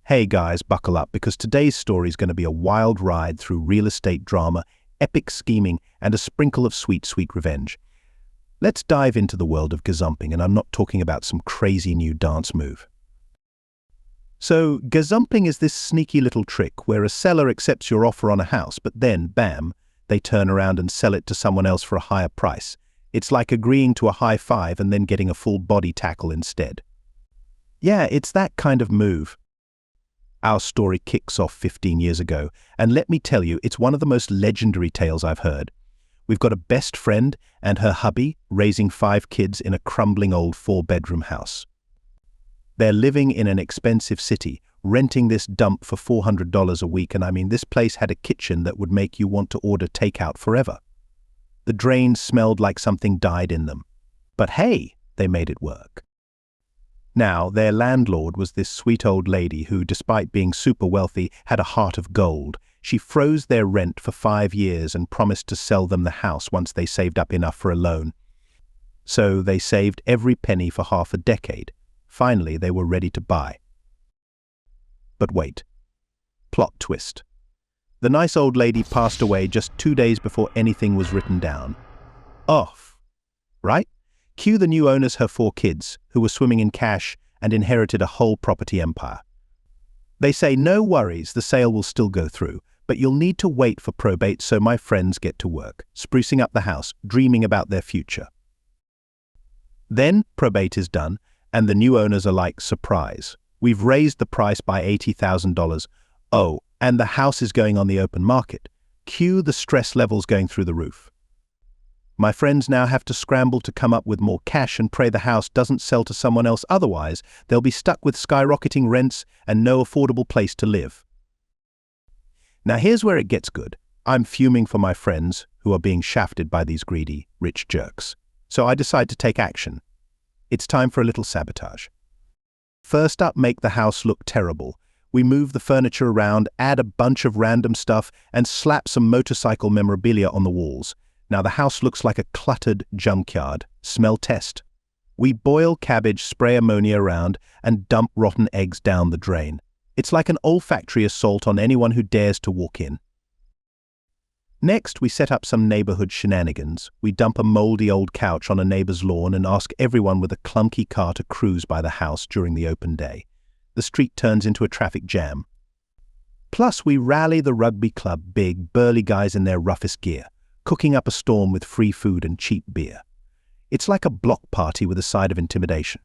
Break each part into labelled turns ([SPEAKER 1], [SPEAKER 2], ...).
[SPEAKER 1] Hey guys, buckle up because today's story is going to be a wild ride through real estate drama, epic scheming, and a sprinkle of sweet, sweet revenge. Let's dive into the world of gazumping, and I'm not talking about some crazy new dance move. So, gazumping is this sneaky little trick where a seller accepts your offer on a house, but then, bam, they turn around and sell it to someone else for a higher price. It's like agreeing to a high five and then getting a full body tackle instead. Yeah, it's that kind of move. Our story kicks off 15 years ago, and let me tell you, it's one of the most legendary tales I've heard. We've got a best friend and her hubby raising 5 kids in a crumbling old 4-bedroom house. They're living in an expensive city, renting this dump for $400 a week, and I mean, this place had a kitchen that would make you want to order takeout forever. The drains smelled like something died in them. But hey, they made it work. Now, their landlord was this sweet old lady who, despite being super wealthy, had a heart of gold. She froze their rent for 5 years and promised to sell them the house once they saved up enough for a loan. So they saved every penny for half a decade. Finally, they were ready to buy. But wait. Plot twist. The nice old lady passed away just 2 days before anything was written down. Off. Right? Cue the new owners, her 4 kids, who were swimming in cash and inherited a whole property empire. They say, no worries, the sale will still go through, but you'll need to wait for probate, so my friends get to work, sprucing up the house, dreaming about their future. Then probate is done, and the new owners are like, surprise. We've raised the price by $80,000. Oh, and the house is going on the open market. Cue the stress levels going through the roof. My friends now have to scramble to come up with more cash and pray the house doesn't sell to someone else, otherwise they'll be stuck with skyrocketing rents and no affordable place to live. Now here's where it gets good. I'm fuming for my friends who are being shafted by these greedy, rich jerks. So I decide to take action. It's time for a little sabotage. First up, make the house look terrible. We move the furniture around, add a bunch of random stuff, and slap some motorcycle memorabilia on the walls. Now the house looks like a cluttered junkyard. Smell test. We boil cabbage, spray ammonia around, and dump rotten eggs down the drain. It's like an olfactory assault on anyone who dares to walk in. Next, we set up some neighborhood shenanigans. We dump a moldy old couch on a neighbor's lawn and ask everyone with a clunky car to cruise by the house during the open day. The street turns into a traffic jam. Plus, we rally the rugby club, big, burly guys in their roughest gear, cooking up a storm with free food and cheap beer. It's like a block party with a side of intimidation.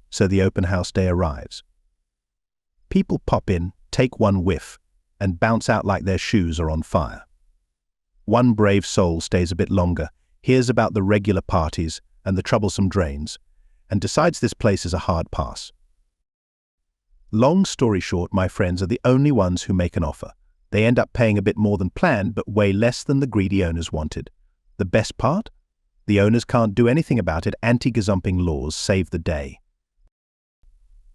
[SPEAKER 1] So the open house day arrives. People pop in, take one whiff, and bounce out like their shoes are on fire. One brave soul stays a bit longer, hears about the regular parties and the troublesome drains, and decides this place is a hard pass. Long story short, my friends are the only ones who make an offer. They end up paying a bit more than planned, but way less than the greedy owners wanted. The best part? The owners can't do anything about it. Anti-gazumping laws save the day.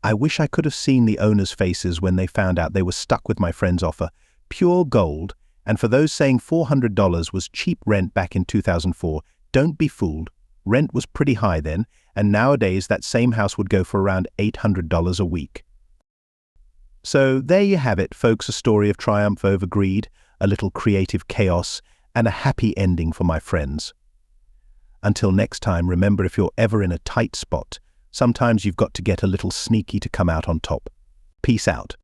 [SPEAKER 1] I wish I could have seen the owners' faces when they found out they were stuck with my friend's offer. Pure gold. And for those saying $400 was cheap rent back in 2004, don't be fooled. Rent was pretty high then, and nowadays that same house would go for around $800 a week. So there you have it, folks, a story of triumph over greed, a little creative chaos, and a happy ending for my friends. Until next time, remember, if you're ever in a tight spot, sometimes you've got to get a little sneaky to come out on top. Peace out.